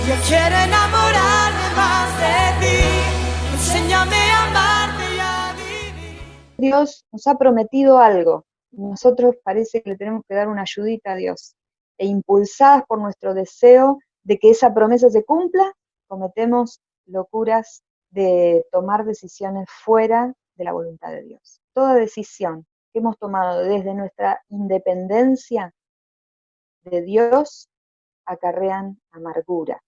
Yo quiero enamorarme más de ti. Enséñame a amarte y a vivir. Dios nos ha prometido algo. Nosotros parece que le tenemos que dar una ayudita a Dios. E impulsadas por nuestro deseo de que esa promesa se cumpla, cometemos locuras de tomar decisiones fuera de la voluntad de Dios. Toda decisión que hemos tomado desde nuestra independencia de Dios acarrean amargura.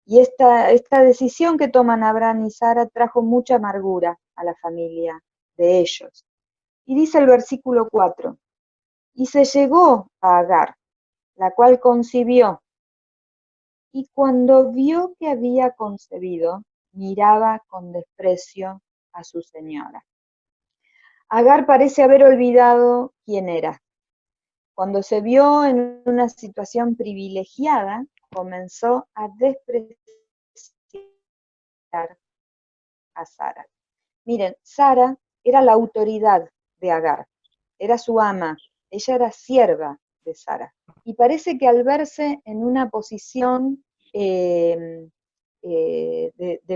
Y esta decisión que toman Abraham y Sara trajo mucha amargura a la familia de ellos. Y dice el versículo 4, y se llegó a Agar, la cual concibió, y cuando vio que había concebido, miraba con desprecio a su señora. Agar parece haber olvidado quién era. Cuando se vio en una situación privilegiada, comenzó a despreciar a Sara. Miren, Sara era la autoridad de Agar, era su ama, ella era sierva de Sara. Y parece que al verse en una posición de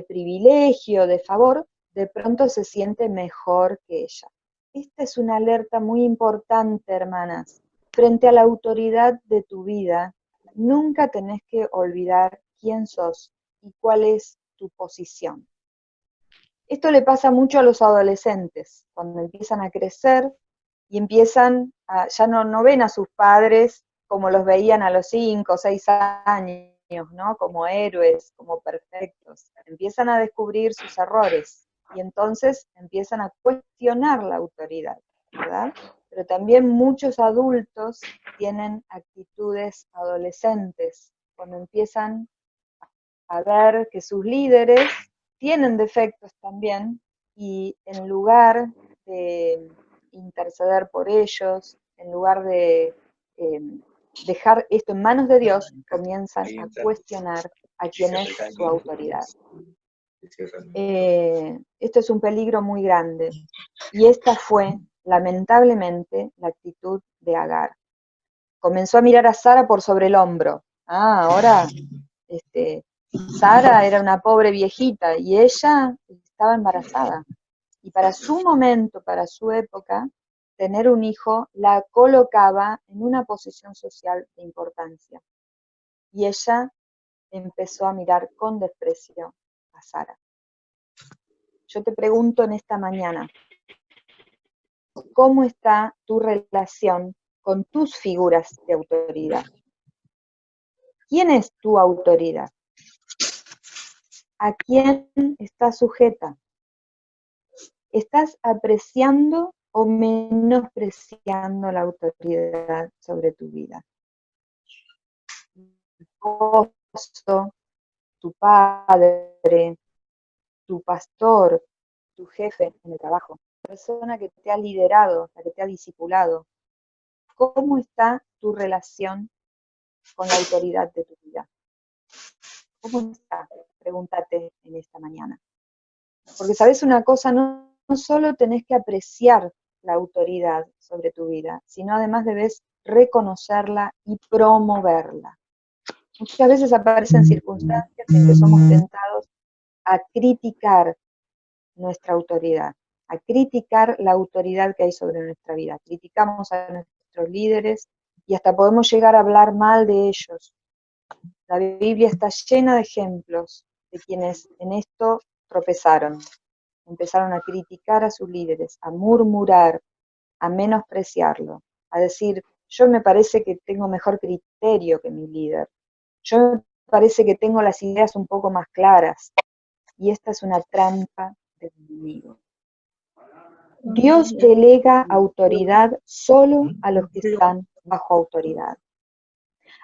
privilegio, de favor, de pronto se siente mejor que ella. Esta es una alerta muy importante, hermanas. Frente a la autoridad de tu vida, nunca tenés que olvidar quién sos y cuál es tu posición. Esto le pasa mucho a los adolescentes, cuando empiezan a crecer y empiezan ya no ven a sus padres como los veían a los 5 o 6 años, ¿no? Como héroes, como perfectos. Empiezan a descubrir sus errores y entonces empiezan a cuestionar la autoridad, ¿verdad? Pero también muchos adultos tienen actitudes adolescentes, cuando empiezan a ver que sus líderes tienen defectos también y en lugar de interceder por ellos, en lugar de dejar esto en manos de Dios, comienzan a cuestionar a quién es su autoridad. Esto es un peligro muy grande y esta fue lamentablemente la actitud de Agar. Comenzó a mirar a Sara por sobre el hombro. Ahora Sara era una pobre viejita y ella estaba embarazada. Y para su momento, para su época, tener un hijo la colocaba en una posición social de importancia. Y ella empezó a mirar con desprecio a Sara. Yo te pregunto en esta mañana, ¿cómo está tu relación con tus figuras de autoridad? ¿Quién es tu autoridad? ¿A quién estás sujeta? ¿Estás apreciando o menospreciando la autoridad sobre tu vida? Tu esposo, tu padre, tu pastor, tu jefe en el trabajo, la persona que te ha liderado, la que te ha discipulado. ¿Cómo está tu relación con la autoridad de tu vida? ¿Cómo está? Pregúntate en esta mañana. Porque sabes una cosa, no solo tenés que apreciar la autoridad sobre tu vida, sino además debes reconocerla y promoverla. Muchas veces aparecen circunstancias en que somos tentados a criticar nuestra autoridad, a criticar la autoridad que hay sobre nuestra vida. Criticamos a nuestros líderes y hasta podemos llegar a hablar mal de ellos. La Biblia está llena de ejemplos de quienes en esto tropezaron. Empezaron a criticar a sus líderes, a murmurar, a menospreciarlo, a decir, yo me parece que tengo mejor criterio que mi líder, yo me parece que tengo las ideas un poco más claras, y esta es una trampa del enemigo. Dios delega autoridad solo a los que están bajo autoridad.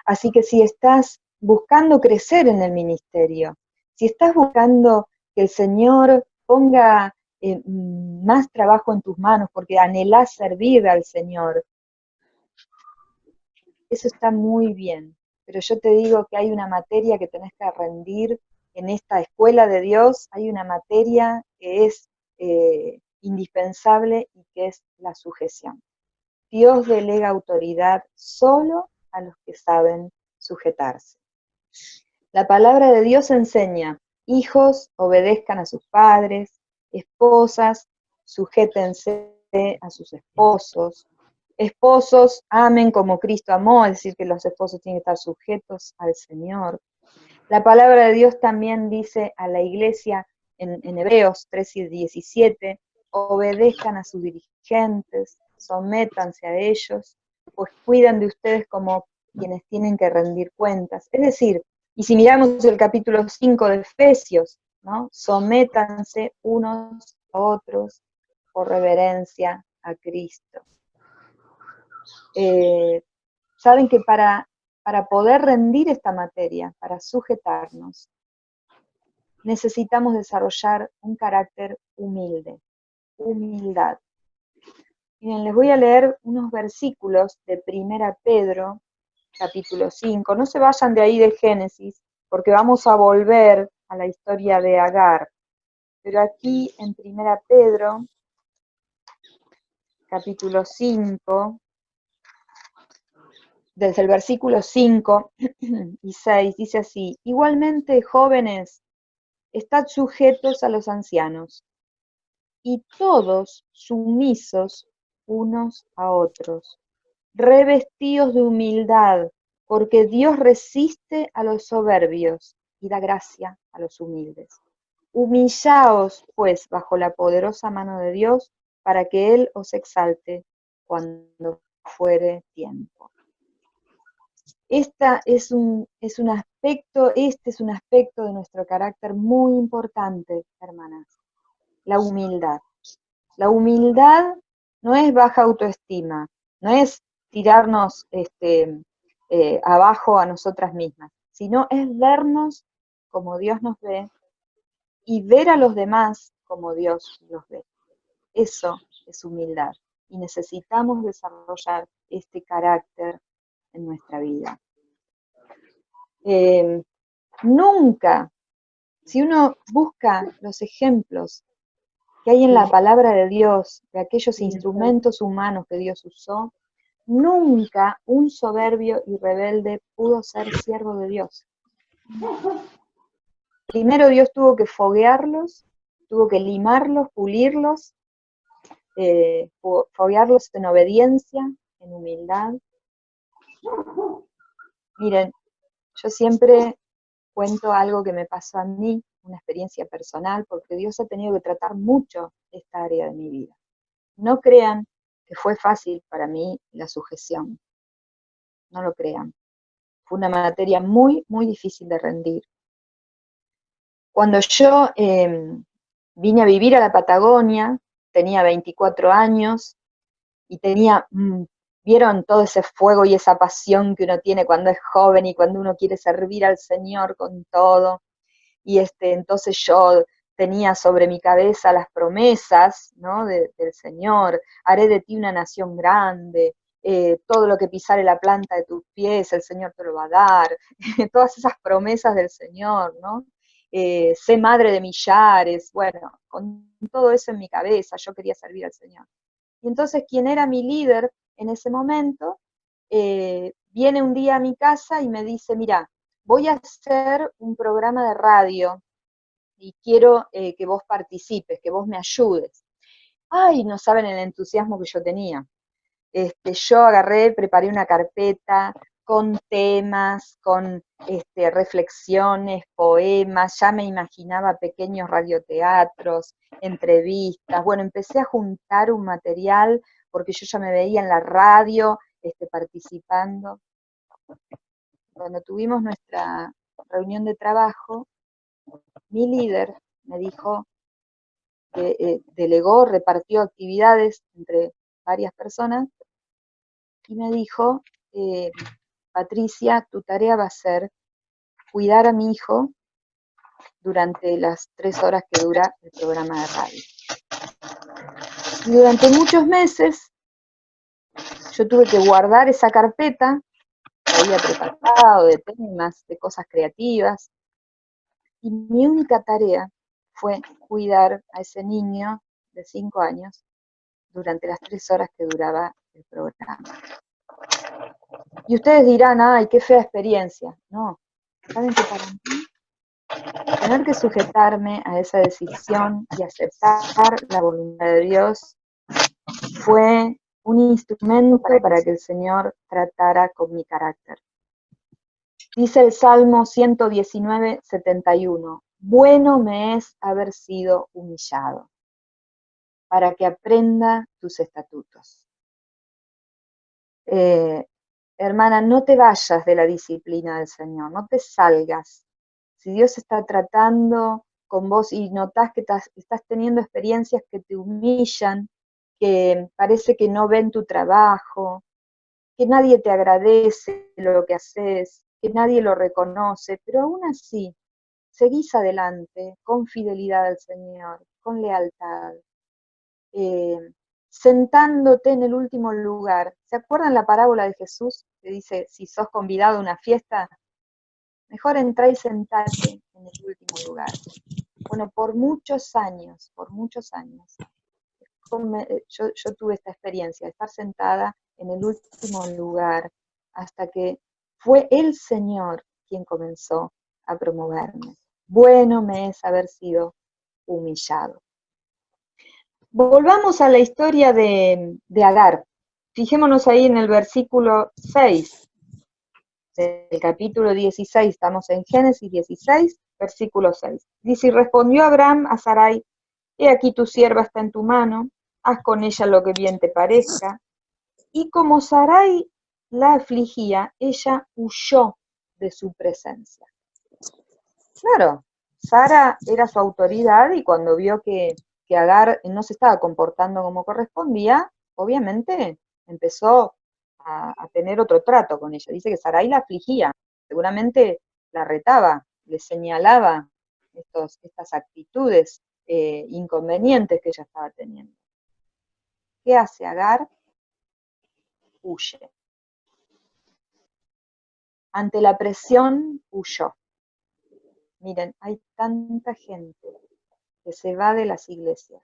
Así que si estás buscando crecer en el ministerio, si estás buscando que el Señor ponga más trabajo en tus manos porque anhelás servir al Señor, eso está muy bien, pero yo te digo que hay una materia que tenés que rendir en esta escuela de Dios, hay una materia que es indispensable y que es la sujeción. Dios delega autoridad solo a los que saben sujetarse. La palabra de Dios enseña, hijos, obedezcan a sus padres, esposas, sujétense a sus esposos, esposos, amen como Cristo amó, es decir, que los esposos tienen que estar sujetos al Señor. La palabra de Dios también dice a la iglesia en Hebreos 3:17, obedezcan a sus dirigentes, sométanse a ellos, pues cuidan de ustedes como quienes tienen que rendir cuentas. Es decir, y si miramos el capítulo 5 de Efesios, ¿no? Sométanse unos a otros por reverencia a Cristo. Saben que para poder rendir esta materia, para sujetarnos, necesitamos desarrollar un carácter humilde, humildad. Miren, les voy a leer unos versículos de 1 Pedro, capítulo 5. No se vayan de ahí de Génesis, porque vamos a volver a la historia de Agar. Pero aquí en 1 Pedro, capítulo 5, desde el versículo 5 y 6, dice así: igualmente, jóvenes, estad sujetos a los ancianos, y todos sumisos unos a otros, revestidos de humildad, porque Dios resiste a los soberbios y da gracia a los humildes. Humillaos, pues, bajo la poderosa mano de Dios, para que Él os exalte cuando fuere tiempo. Este es un aspecto de nuestro carácter muy importante, hermanas, la humildad. La humildad no es baja autoestima, no es tirarnos abajo a nosotras mismas, sino es vernos como Dios nos ve y ver a los demás como Dios los ve. Eso es humildad y necesitamos desarrollar este carácter en nuestra vida. Nunca, si uno busca los ejemplos que hay en la palabra de Dios, de aquellos instrumentos humanos que Dios usó, nunca un soberbio y rebelde pudo ser siervo de Dios. Primero Dios tuvo que foguearlos, tuvo que limarlos, pulirlos, foguearlos en obediencia, en humildad. Miren, yo siempre cuento algo que me pasó a mí, una experiencia personal, porque Dios ha tenido que tratar mucho esta área de mi vida. No crean que fue fácil para mí la sujeción, no lo crean. Fue una materia muy, muy difícil de rendir. Cuando yo vine a vivir a la Patagonia, tenía 24 años y tenía, vieron todo ese fuego y esa pasión que uno tiene cuando es joven y cuando uno quiere servir al Señor con todo. Y entonces yo tenía sobre mi cabeza las promesas, ¿no?, del Señor: haré de ti una nación grande, todo lo que pisare la planta de tus pies, el Señor te lo va a dar, todas esas promesas del Señor, ¿no? Sé madre de millares, bueno, con todo eso en mi cabeza, yo quería servir al Señor. Y entonces quien era mi líder en ese momento, viene un día a mi casa y me dice: mira, voy a hacer un programa de radio y quiero que vos participes, que vos me ayudes. Ay, no saben el entusiasmo que yo tenía. Yo agarré, preparé una carpeta con temas, con reflexiones, poemas, ya me imaginaba pequeños radioteatros, entrevistas. Bueno, empecé a juntar un material porque yo ya me veía en la radio participando. Cuando tuvimos nuestra reunión de trabajo, mi líder me dijo que delegó, repartió actividades entre varias personas y me dijo: Patricia, tu tarea va a ser cuidar a mi hijo durante las 3 horas que dura el programa de radio. Y durante muchos meses yo tuve que guardar esa carpeta que había preparado de temas, de cosas creativas, y mi única tarea fue cuidar a ese niño de 5 años durante las 3 horas que duraba el programa. Y ustedes dirán: ay, qué fea experiencia. No, saben que para mí tener que sujetarme a esa decisión y aceptar la voluntad de Dios fue un instrumento para que el Señor tratara con mi carácter. Dice el Salmo 119, 71, bueno me es haber sido humillado, para que aprenda tus estatutos. Hermana, no te vayas de la disciplina del Señor, no te salgas. Si Dios está tratando con vos y notás que estás teniendo experiencias que te humillan, que parece que no ven tu trabajo, que nadie te agradece lo que haces, que nadie lo reconoce, pero aún así, seguís adelante con fidelidad al Señor, con lealtad, sentándote en el último lugar. ¿Se acuerdan la parábola de Jesús que dice, si sos convidado a una fiesta, mejor entrá y sentate en el último lugar? Bueno, por muchos años, yo tuve esta experiencia de estar sentada en el último lugar hasta que fue el Señor quien comenzó a promoverme. Bueno me es haber sido humillado. Volvamos a la historia de Agar. Fijémonos ahí en el versículo 6 del capítulo 16, estamos en Génesis 16, versículo 6. Dice, y respondió Abraham a Sarai, he aquí tu sierva está en tu mano, haz con ella lo que bien te parezca. Y como Sarai la afligía, ella huyó de su presencia. Claro, Sara era su autoridad y cuando vio que Agar no se estaba comportando como correspondía, obviamente empezó a tener otro trato con ella. Dice que Sarai la afligía, seguramente la retaba, le señalaba estas actitudes inconvenientes que ella estaba teniendo. ¿Qué hace Agar? Huye. Ante la presión, huyó. Miren, hay tanta gente que se va de las iglesias,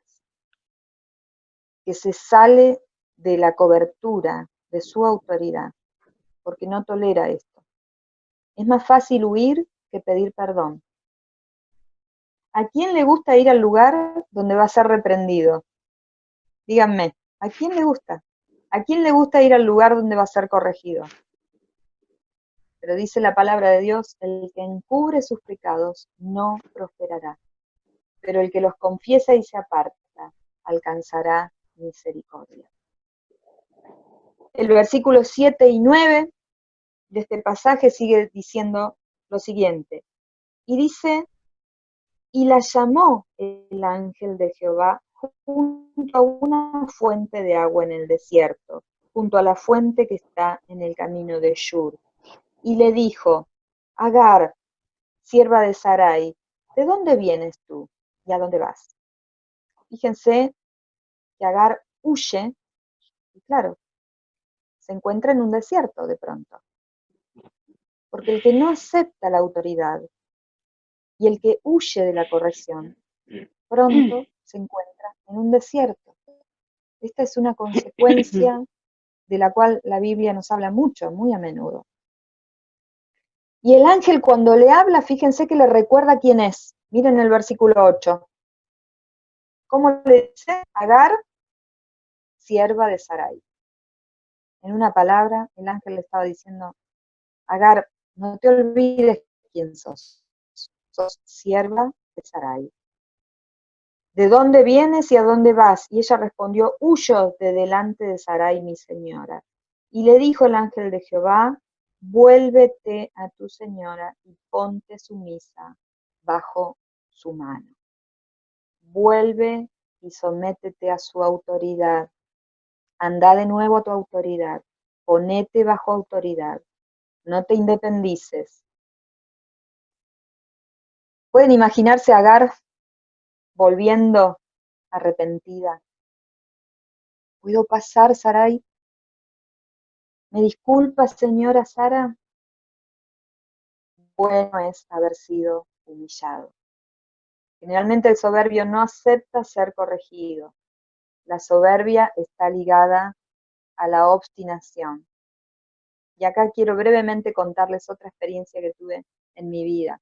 que se sale de la cobertura de su autoridad, porque no tolera esto. Es más fácil huir que pedir perdón. ¿A quién le gusta ir al lugar donde va a ser reprendido? Díganme, ¿a quién le gusta? ¿A quién le gusta ir al lugar donde va a ser corregido? Pero dice la palabra de Dios, el que encubre sus pecados no prosperará, pero el que los confiesa y se aparta alcanzará misericordia. El versículo 7 y 9 de este pasaje sigue diciendo lo siguiente, y dice, y la llamó el ángel de Jehová junto a una fuente de agua en el desierto, junto a la fuente que está en el camino de Shur, y le dijo, Agar, sierva de Sarai, ¿de dónde vienes tú y a dónde vas? Fíjense que Agar huye, y claro, se encuentra en un desierto de pronto. Porque el que no acepta la autoridad y el que huye de la corrección, pronto se encuentra en un desierto. Esta es una consecuencia de la cual la Biblia nos habla mucho, muy a menudo. Y el ángel cuando le habla, fíjense que le recuerda quién es. Miren el versículo 8. ¿Cómo le dice? Agar, sierva de Sarai. En una palabra, el ángel le estaba diciendo, Agar, no te olvides quién sos. Sos sierva de Sarai. ¿De dónde vienes y a dónde vas? Y ella respondió, huyo de delante de Sarai, mi señora. Y le dijo el ángel de Jehová, vuélvete a tu señora y ponte sumisa bajo su mano. Vuelve y sométete a su autoridad. Anda de nuevo a tu autoridad. Ponete bajo autoridad. No te independices. ¿Pueden imaginarse a Agar volviendo arrepentida? ¿Puedo pasar, Sarai? ¿Me disculpa, señora Sara? Bueno es haber sido humillado. Generalmente el soberbio no acepta ser corregido. La soberbia está ligada a la obstinación. Y acá quiero brevemente contarles otra experiencia que tuve en mi vida.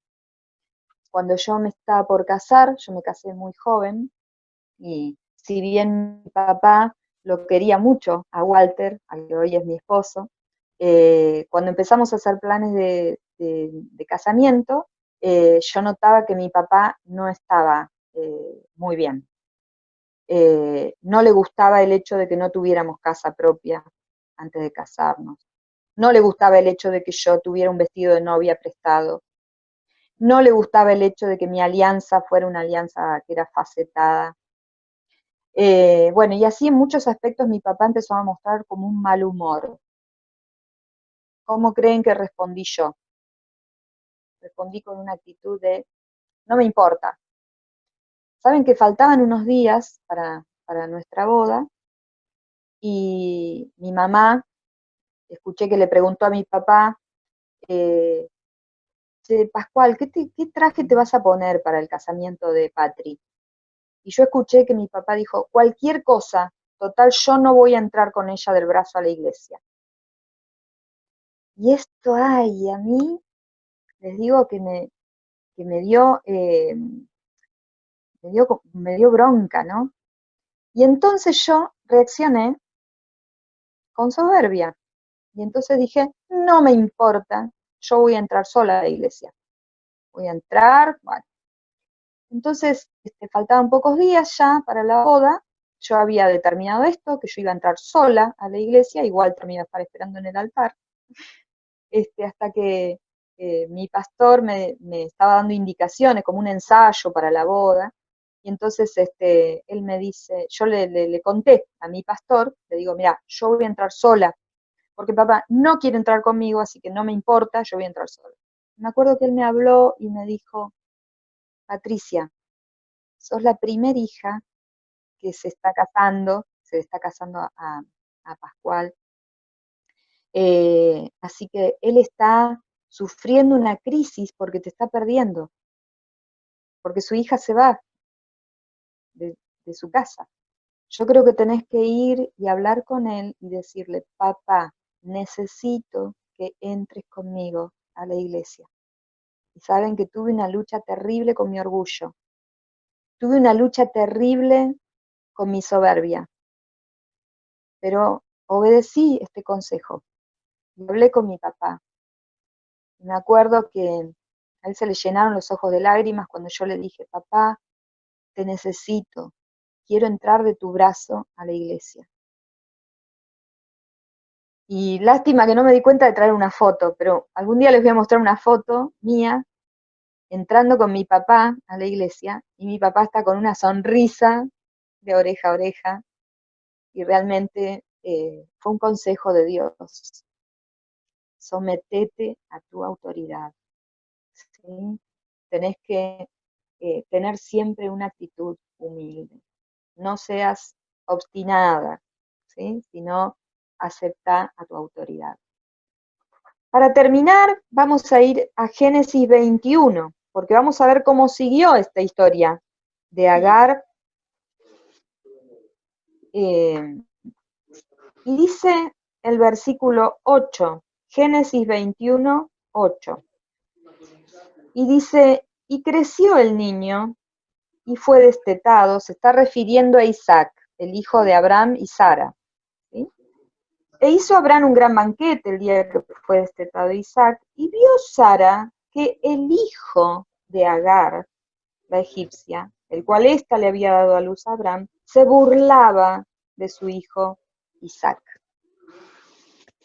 cuando yo me estaba por casar, yo me casé muy joven, y si bien mi papá lo quería mucho a Walter, al que hoy es mi esposo, cuando empezamos a hacer planes de casamiento, yo notaba que mi papá no estaba muy bien. No le gustaba el hecho de que no tuviéramos casa propia antes de casarnos. No le gustaba el hecho de que yo tuviera un vestido de novia prestado. No le gustaba el hecho de que mi alianza fuera una alianza que era facetada. Bueno, y así en muchos aspectos mi papá empezó a mostrar como un mal humor. ¿Cómo creen que respondí yo? Respondí con una actitud de, no me importa. Saben que faltaban unos días para nuestra boda y mi mamá, escuché que le preguntó a mi papá, eh, Pascual, ¿qué traje te vas a poner para el casamiento de Patri? Y yo escuché que mi papá dijo, cualquier cosa, total, yo no voy a entrar con ella del brazo a la iglesia. Y esto, ay, a mí, les digo que me dio bronca, ¿no? Y entonces yo reaccioné con soberbia. Y entonces dije, no me importa, yo voy a entrar sola a la iglesia. Voy a entrar, bueno. Entonces, faltaban pocos días ya para la boda. Yo había determinado esto, que yo iba a entrar sola a la iglesia, igual me iba a estar esperando en el altar, hasta que mi pastor me estaba dando indicaciones, como un ensayo para la boda, y entonces él me dice, yo le conté a mi pastor, le digo, mira, yo voy a entrar sola, porque papá no quiere entrar conmigo, así que no me importa, yo voy a entrar sola. Me acuerdo que él me habló y me dijo, Patricia, sos la primera hija que se está casando a Pascual, así que él está sufriendo una crisis porque te está perdiendo, porque su hija se va de su casa. Yo creo que tenés que ir y hablar con él y decirle, papá, necesito que entres conmigo a la iglesia. Y saben que tuve una lucha terrible con mi orgullo, tuve una lucha terrible con mi soberbia, pero obedecí este consejo y hablé con mi papá. Y me acuerdo que a él se le llenaron los ojos de lágrimas cuando yo le dije, papá, te necesito, quiero entrar de tu brazo a la iglesia. Y lástima que no me di cuenta de traer una foto, pero algún día les voy a mostrar una foto mía entrando con mi papá a la iglesia y mi papá está con una sonrisa de oreja a oreja y realmente fue un consejo de Dios. Sometete a tu autoridad, ¿sí? Tenés que tener siempre una actitud humilde. No seas obstinada, ¿sí? Sino acepta a tu autoridad. Para terminar, vamos a ir a Génesis 21, porque vamos a ver cómo siguió esta historia de Agar. Y dice el versículo 8, Génesis 21, 8. Y dice, y creció el niño y fue destetado, se está refiriendo a Isaac, el hijo de Abraham y Sara, ¿sí? E hizo Abraham un gran banquete el día que fue destetado Isaac, y vio Sara que el hijo de Agar, la egipcia, el cual ésta le había dado a luz a Abraham, se burlaba de su hijo Isaac.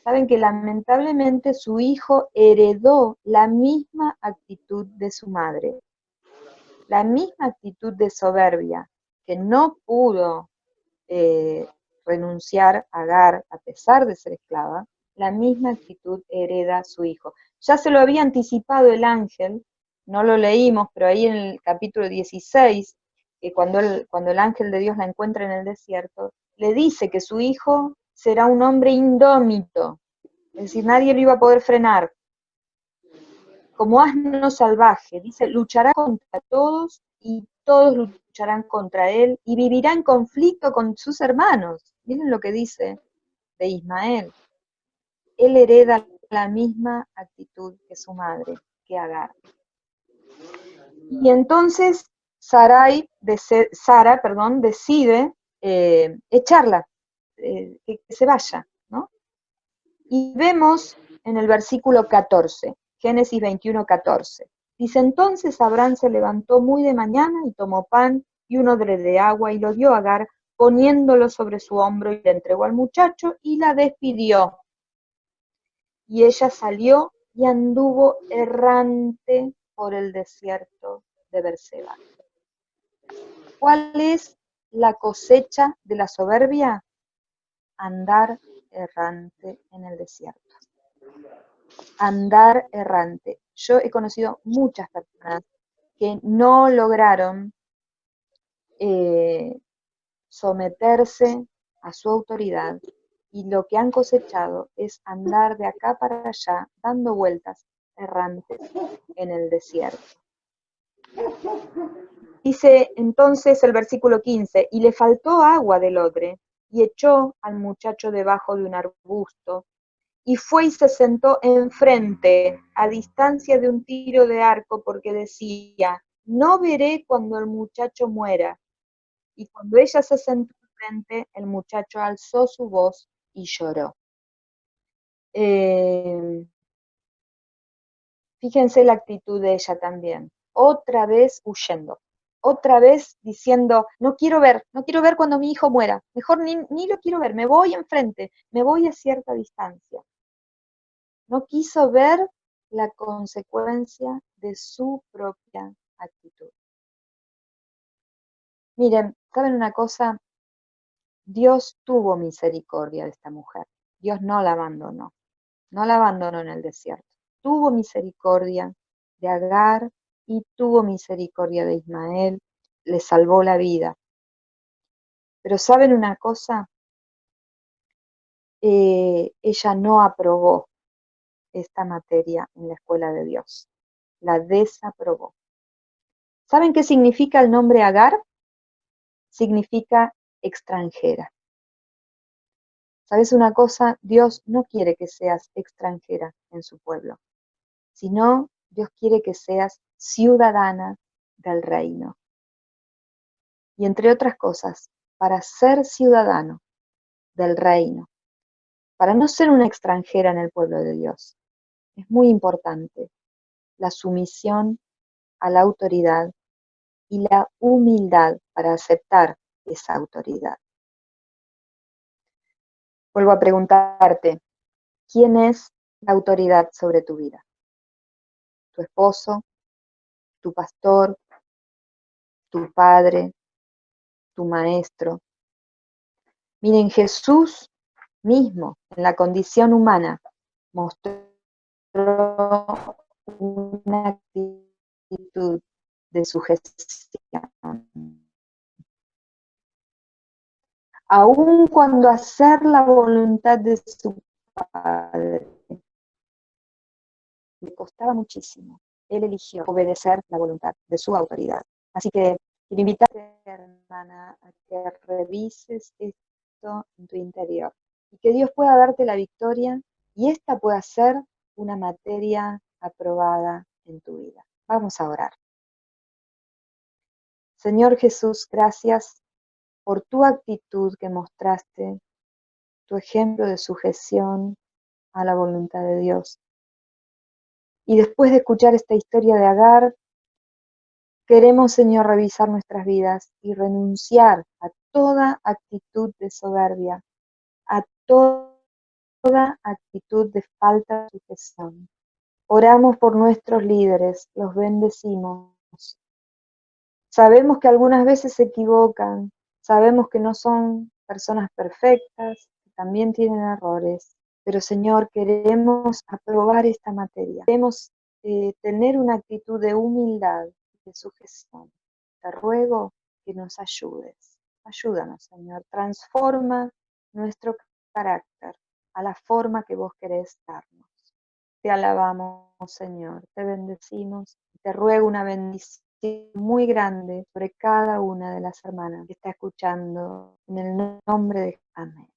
Saben que lamentablemente su hijo heredó la misma actitud de su madre, la misma actitud de soberbia, que no pudo renunciar a Agar a pesar de ser esclava, la misma actitud hereda su hijo. Ya se lo había anticipado el ángel, no lo leímos, pero ahí en el capítulo 16, cuando el ángel de Dios la encuentra en el desierto, le dice que su hijo será un hombre indómito, es decir, nadie lo iba a poder frenar. Como asno salvaje, dice, luchará contra todos y todos lucharán contra él y vivirá en conflicto con sus hermanos. Miren lo que dice de Ismael. Él hereda la misma actitud que su madre, que Agar. Y entonces Sara, perdón, decide echarla, que se vaya, ¿no? Y vemos en el versículo 14, Génesis 21, 14. Dice, entonces Abraham se levantó muy de mañana y tomó pan y un odre de agua y lo dio a Agar, poniéndolo sobre su hombro y le entregó al muchacho y la despidió. Y ella salió y anduvo errante por el desierto de Berseba. ¿Cuál es la cosecha de la soberbia? Andar errante en el desierto. Andar errante. Yo he conocido muchas personas que no lograron someterse a su autoridad y lo que han cosechado es andar de acá para allá, dando vueltas errantes en el desierto. Dice entonces el versículo 15, y le faltó agua del odre, y echó al muchacho debajo de un arbusto, y fue y se sentó enfrente, a distancia de un tiro de arco, porque decía, no veré cuando el muchacho muera. Y cuando ella se sentó enfrente, el muchacho alzó su voz y lloró. Fíjense la actitud de ella también, otra vez huyendo, otra vez diciendo, no quiero ver cuando mi hijo muera, mejor ni lo quiero ver, me voy enfrente, me voy a cierta distancia. No quiso ver la consecuencia de su propia actitud. Miren, ¿saben una cosa? Dios tuvo misericordia de esta mujer. Dios no la abandonó en el desierto. Tuvo misericordia de Agar y tuvo misericordia de Ismael, le salvó la vida. Pero ¿saben una cosa? Ella no aprobó esta materia en la escuela de Dios, la desaprobó. ¿Saben qué significa el nombre Agar? Significa extranjera. ¿Sabes una cosa? Dios no quiere que seas extranjera en su pueblo, sino Dios quiere que seas ciudadana del reino. Y entre otras cosas, para ser ciudadano del reino, para no ser una extranjera en el pueblo de Dios, es muy importante la sumisión a la autoridad y la humildad para aceptar esa autoridad. Vuelvo a preguntarte, ¿quién es la autoridad sobre tu vida? ¿Tu esposo? ¿Tu pastor? ¿Tu padre? ¿Tu maestro? Miren, Jesús mismo, en la condición humana, mostró una actitud de sujeción. Aun cuando hacer la voluntad de su Padre le costaba muchísimo, él eligió obedecer la voluntad de su autoridad. Así que quiero invitarte, hermana, a que revises esto en tu interior y que Dios pueda darte la victoria y esta pueda ser una materia aprobada en tu vida. Vamos a orar. Señor Jesús, gracias por tu actitud que mostraste, tu ejemplo de sujeción a la voluntad de Dios. Y después de escuchar esta historia de Agar, queremos, Señor, revisar nuestras vidas y renunciar a toda actitud de soberbia, a toda actitud de falta de sujeción. Oramos por nuestros líderes, los bendecimos. Sabemos que algunas veces se equivocan, sabemos que no son personas perfectas, que también tienen errores, pero Señor, queremos aprobar esta materia, queremos tener una actitud de humildad, de sujeción. Te ruego que nos ayudes, ayúdanos Señor, transforma nuestro carácter a la forma que vos querés darnos. Te alabamos Señor, te bendecimos, te ruego una bendición muy grande sobre cada una de las hermanas que está escuchando en el nombre de Amén.